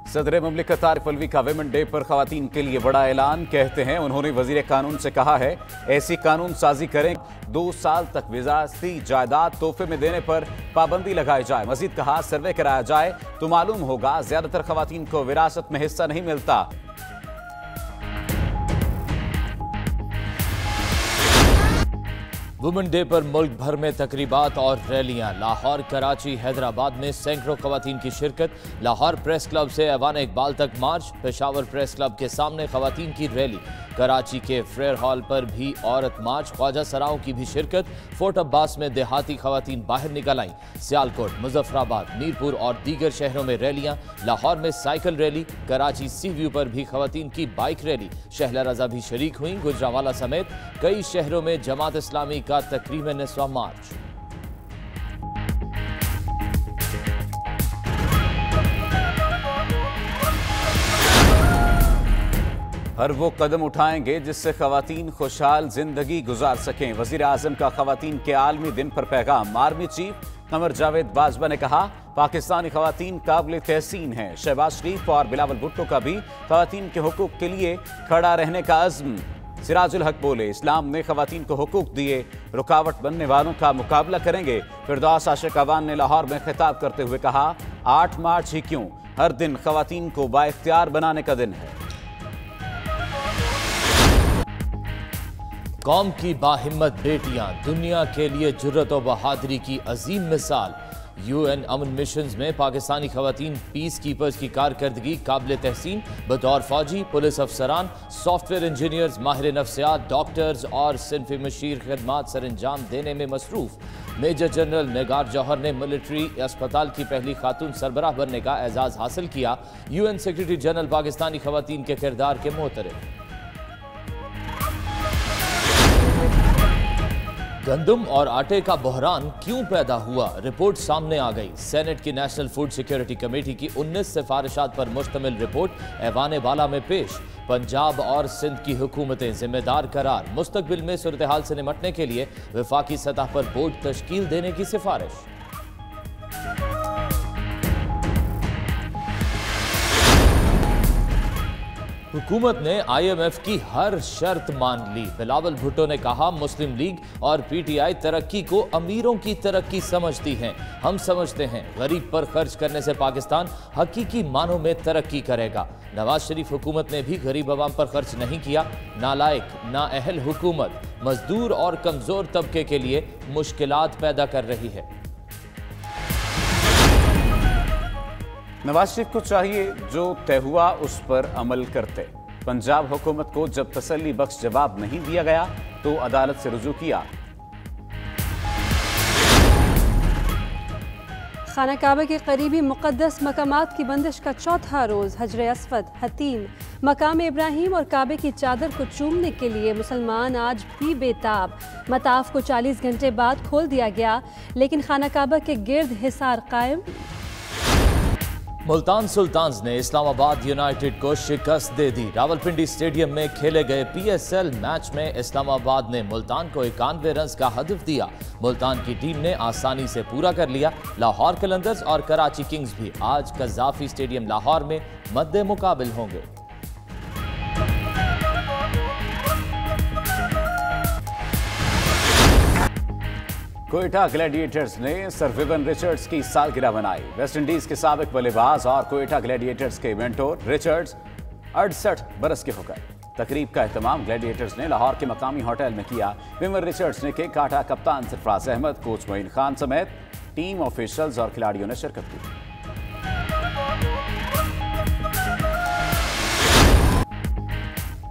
सदर मुमलिकत आरिफ अलवी का women day पर खवातीन के लिए बड़ा ऐलान। कहते हैं उन्होंने वजीर कानून से कहा है ऐसी कानून साजी करें 2 साल तक विरासती जायदाद तोहफे में देने पर पाबंदी लगाई जाए। मजीद कहा सर्वे कराया जाए तो मालूम होगा ज्यादातर खवातीन को विरासत में हिस्सा नहीं मिलता। वुमेन डे पर मुल्क भर में तकरीबात और रैलियां। लाहौर, कराची, हैदराबाद में सैकड़ों खवातीन की शिरकत। लाहौर प्रेस क्लब से ऐवान इकबाल तक मार्च। पेशावर प्रेस क्लब के सामने खवातीन की रैली। कराची के फ्रेयर हॉल पर भी औरत मार्च। ख्वाजा सराओं की भी शिरकत। फोर्ट अब्बास में देहाती खवातीन बाहर निकल आईं। सियालकोट, मुजफ्फराबाद, मीरपुर और दीगर शहरों में रैलियां। लाहौर में साइकिल रैली। कराची सी व्यू पर भी खवातीन की बाइक रैली। शहला रजा भी शरीक हुई। गुजरांवाला समेत कई शहरों में जमात इस्लामी का तकरीबन निस्वा मार्च। हर वो कदम उठाएंगे जिससे खवातीन खुशहाल जिंदगी गुजार सकें। वजीर आजम का खवातीन के आलमी दिन पर पैगाम। आर्मी चीफ कमर जावेद बाजवा ने कहा पाकिस्तानी खवातीन काबिल तहसीन हैं। शहबाज शरीफ और बिलावल भुट्टो का भी खवातीन के हुकूक के लिए खड़ा रहने का अज़्म। सिराजुल हक बोले इस्लाम ने खवातीन को हुकूक दिए, रुकावट बनने वालों का मुकाबला करेंगे। फिरदौस आशिक अवान ने लाहौर में खिताब करते हुए कहा 8 मार्च ही क्यों, हर दिन खवातीन को बाइख्तियार बनाने का दिन है। कौम की बाहिम्मत बेटियां दुनिया के लिए जुर्रत और बहादुरी की अजीम मिसाल। UN अमन मिशंस में पाकिस्तानी खवातीन पीस कीपर्स की कारकर्दगी काबिल तहसीन। बतौर फौजी, पुलिस अफसरान, सॉफ्टवेयर इंजीनियर्स, माहिर नफ्सियात, डॉक्टर्स और सिनफ मशीर खिदमात सर अंजाम देने में मसरूफ। मेजर जनरल निगार जौहर ने मिलिट्री अस्पताल की पहली खातून सरबराह बनने का एजाज हासिल किया। UN सेक्रेटरी जनरल पाकिस्तानी खवातीन के किरदार के मोहतरफ। गंदम और आटे का बहरान क्यों पैदा हुआ, रिपोर्ट सामने आ गई। सेनेट की नेशनल फूड सिक्योरिटी कमेटी की 19 सिफारिशात पर मुश्तमिल रिपोर्ट ऐवान बाला में पेश। पंजाब और सिंध की हुकूमतें जिम्मेदार करार। मुस्तकबिल में सूरत हाल से निपटने के लिए वफाकी सतह पर बोर्ड तश्कील देने की सिफारिश। हुकूमत ने IMF की हर शर्त मान ली। बिलावल भुट्टो ने कहा मुस्लिम लीग और PTI तरक्की को अमीरों की तरक्की समझती हैं। हम समझते हैं गरीब पर खर्च करने से पाकिस्तान हकीकी मानों में तरक्की करेगा। नवाज शरीफ हुकूमत ने भी गरीब अवाम पर खर्च नहीं किया। नालायक, नाअहल हुकूमत मजदूर और कमजोर तबके के लिए मुश्किलात पैदा कर रही है। नवाज शरीफ को चाहिए जो तय हुआ उस पर अमल करते। पंजाब हुकूमत को जब तसल्ली बख्श जवाब नहीं दिया गया तो अदालत से रुजू किया। खाना काबा के करीबी मुक़द्दस मकामात की बंदिश का चौथा रोज़ हजर अस्वद, हतीम, मकाम इब्राहिम और काबे की चादर को चूमने के लिए मुसलमान आज भी बेताब। मताफ को 40 घंटे बाद खोल दिया गया, लेकिन खाना काबा के गिर्द हिसार कायम। मुल्तान सुल्तान्स ने इस्लामाबाद यूनाइटेड को शिकस्त दे दी। रावलपिंडी स्टेडियम में खेले गए PSL मैच में इस्लामाबाद ने मुल्तान को 91 रन का हदफ दिया। मुल्तान की टीम ने आसानी से पूरा कर लिया। लाहौर कलंदर्स और कराची किंग्स भी आज कज़ाफी स्टेडियम लाहौर में मद्दे मुकाबिल होंगे। कोयटा ग्लैडिएटर्स ने सर विवियन रिचर्ड्स की सालगिरह मनाई। वेस्ट इंडीज के साबिक बल्लेबाज और कोयटा ग्लैडिएटर्स के मेंटोर रिचर्ड्स 68 बरस के हो गए। तकरीब का एहतमाम ग्लैडिएटर्स ने लाहौर के मकामी होटल में किया। विवियन रिचर्ड्स ने केक काटा। कप्तान सरफराज अहमद, कोच मोइन खान समेत टीम ऑफिशियल्स और खिलाड़ियों ने शिरकत की।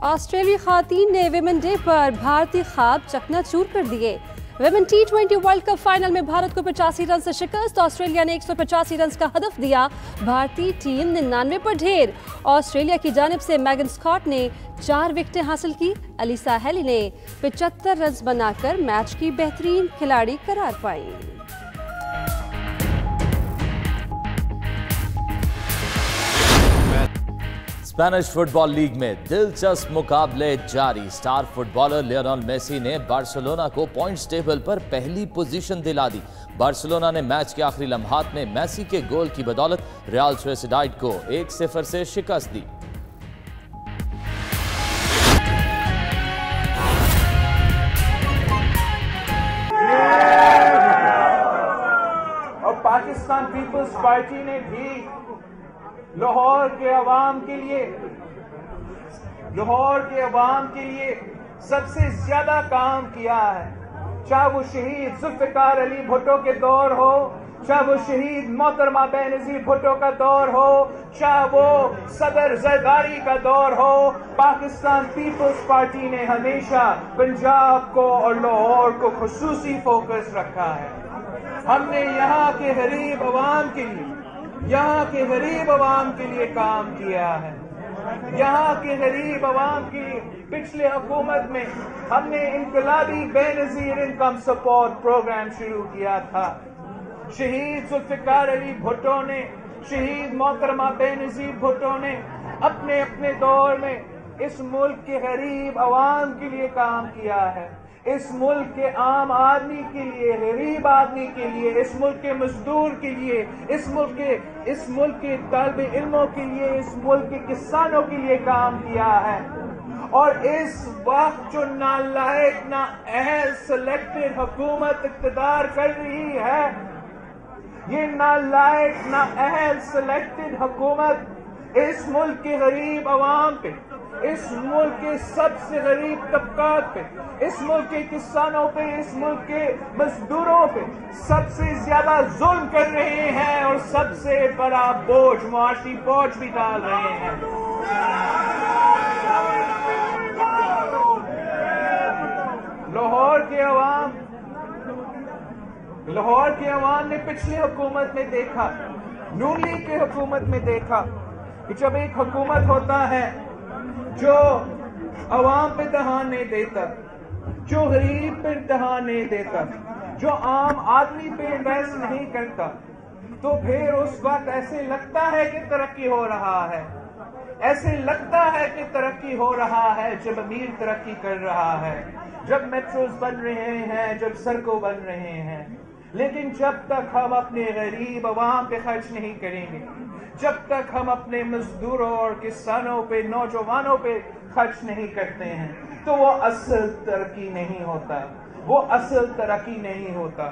ऑस्ट्रेलियाई खातून ने विमेन डे पर भारतीय ख्वाब चकनाचूर कर दिए। Women T20 world cup final में भारत को 85 रन से शिकस्त। ऑस्ट्रेलिया ने 185 रन का हदफ दिया। भारतीय टीम 99 पर ढेर। ऑस्ट्रेलिया की जानिब से मैगन स्कॉट ने 4 विकेटें हासिल की। अलीसा हेली ने 75 रन बनाकर मैच की बेहतरीन खिलाड़ी करार पाई। स्पेनिश फुटबॉल लीग में दिलचस्प मुकाबले जारी। स्टार फुटबॉलर लियोनेल मेसी ने बार्सिलोना को पॉइंट्स टेबल पर पहली पोजीशन दिला दी। बार्सिलोना ने मैच के आखिरी लम्हात में मेसी के गोल की बदौलत रियल सोसिएडाड को 1-0 से शिकस्त दी। और पाकिस्तान पीपल्स पार्टी ने भी लाहौर के अवाम के लिए सबसे ज्यादा काम किया है। चाहे वो शहीद जुल्फिकार अली भुट्टो के दौर हो, चाहे वो शहीद मोहतरमा बेनजीर भुट्टो का दौर हो, चाहे वो सदर जरदारी का दौर हो, पाकिस्तान पीपल्स पार्टी ने हमेशा पंजाब को और लाहौर को खुसूसी फोकस रखा है। हमने यहाँ के गरीब अवाम के लिए काम किया है। यहाँ के गरीब अवाम की पिछले हुकूमत में हमने इनकलाबी बेनजीर इनकम सपोर्ट प्रोग्राम शुरू किया था। शहीद जुल्फिकार अली भुट्टो ने, शहीद मोहतरमा बेनजीर भुट्टो ने अपने अपने दौर में इस मुल्क के गरीब अवाम के लिए काम किया है। इस मुल्क के आम आदमी के लिए, गरीब आदमी के लिए, इस मुल्क के मजदूर के लिए, इस मुल्क के तालिब इल्मों के लिए, इस मुल्क के किसानों के लिए काम किया है। और इस वक्त जो नालायक नाअहल सिलेक्टेड हुकूमत इक़्तिदार कर रही है, ये नालायक नाअहल सिलेक्टेड हुकूमत इस मुल्क के गरीब अवाम पे, इस मुल्क के सबसे गरीब तबकात पे, इस मुल्क के किसानों पे, इस मुल्क के मजदूरों पे सबसे ज्यादा जुल्म कर रहे हैं और सबसे बड़ा बोझ, मुआशी बोझ भी डाल रहे हैं। लाहौर के अवाम ने पिछली हुकूमत में देखा, नून लीग की हुकूमत में देखा कि जब एक हुकूमत होता है जो अवाम पे ध्यान नहीं देता, जो गरीब पे ध्यान नहीं देता, जो आम आदमी पे इन्वेस्ट नहीं करता, तो फिर उस वक्त ऐसे लगता है कि तरक्की हो रहा है, ऐसे लगता है कि तरक्की हो रहा है जब अमीर तरक्की कर रहा है, जब मेट्रोज बन रहे हैं, जब सड़कों बन रहे हैं। लेकिन जब तक हम अपने गरीब अवाम पे खर्च नहीं करेंगे, जब तक हम अपने मजदूरों और किसानों पे, नौजवानों पे खर्च नहीं करते हैं, तो वो असल तरक्की नहीं होता, वो असल तरक्की नहीं होता,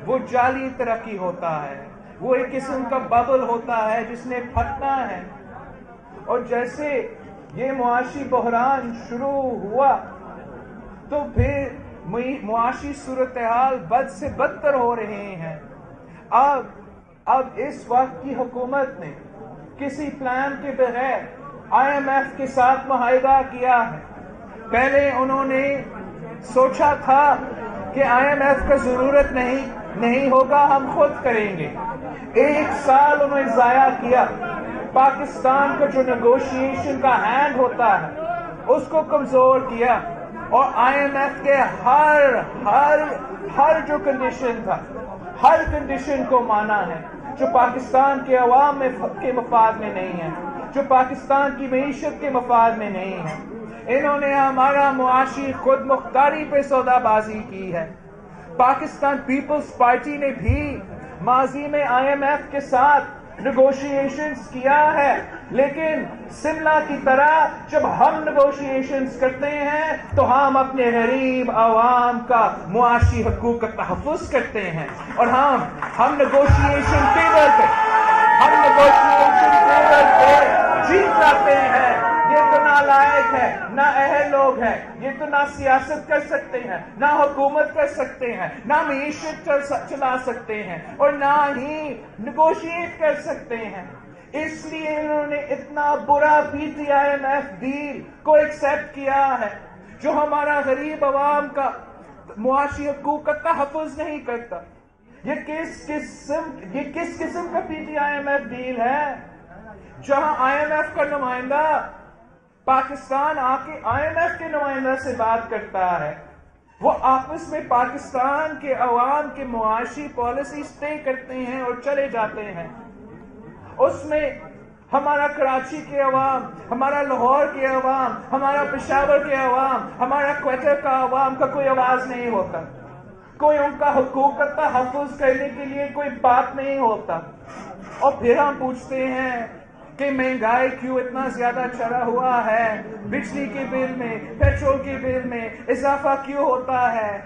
वो जाली तरक्की होता है, वो एक किस्म का बबल होता है जिसने फटना है। और जैसे ये मुआशी बहरान शुरू हुआ तो फिर मुआशी सूरत हाल बद से बदतर हो रहे हैं। अब इस वक्त की हुकूमत ने किसी प्लान के बगैर IMF के साथ मुआहदा किया है। पहले उन्होंने सोचा था कि IMF का जरूरत नहीं होगा, हम खुद करेंगे। 1 साल उन्होंने जाया किया। पाकिस्तान का जो नेगोशिएशन का हैंड होता है उसको कमजोर किया और IMF के हर जो कंडीशन था, हर कंडीशन को माना है जो पाकिस्तान के अवाम के मफाद में नहीं है, जो पाकिस्तान की मईशत के मफाद में नहीं है। इन्होंने हमारा मुआशी खुद मुख्तारी पे सौदाबाजी की है। पाकिस्तान पीपल्स पार्टी ने भी माजी में IMF के साथ नेगोशिएशंस किया है, लेकिन शिमला की तरह जब हम नेगोशिएशंस करते हैं तो हम अपने गरीब आवाम का मुआशी हकूक का तहफ़्फ़ुज़ करते हैं और हम नेगोशिएशन टेबल पे जीत जाते हैं। ये तो नालायक है, ना अहल लोग हैं, ये तो ना सियासत कर सकते हैं, ना हुकूमत कर सकते हैं, ना मईशत चला सकते हैं और ना ही नेगोशिएट कर सकते हैं। इसलिए इन्होंने इतना बुरा PTIMF डील को एक्सेप्ट किया है जो हमारा गरीब अवाम का मुआशी हकूक का तहफ़्फ़ुज़ नहीं करता। ये किस किस्म का PTIMF डील है जहां IMF का नुमाइंदा पाकिस्तान आके IMF के नुमाइंदा से बात करता है, वो आपस में पाकिस्तान के अवाम के मुआशी पॉलिसी तय करते हैं और चले जाते हैं। उसमें ہمارا کراچی کے عوام، ہمارا لاہور کے عوام، ہمارا پشاور کے عوام، ہمارا کوئٹہ کا عوام کا کوئی آواز نہیں ہوتا، کوئی ان کا حقوق کا تحفظ کرنے کے لیے کوئی بات نہیں ہوتا۔ اور پھر ہم پوچھتے ہیں کہ مہنگائی کیوں اتنا زیادہ چڑھا ہوا ہے، بجلی کے بل میں، پیٹرول کے بل میں اضافہ کیوں ہوتا ہے؟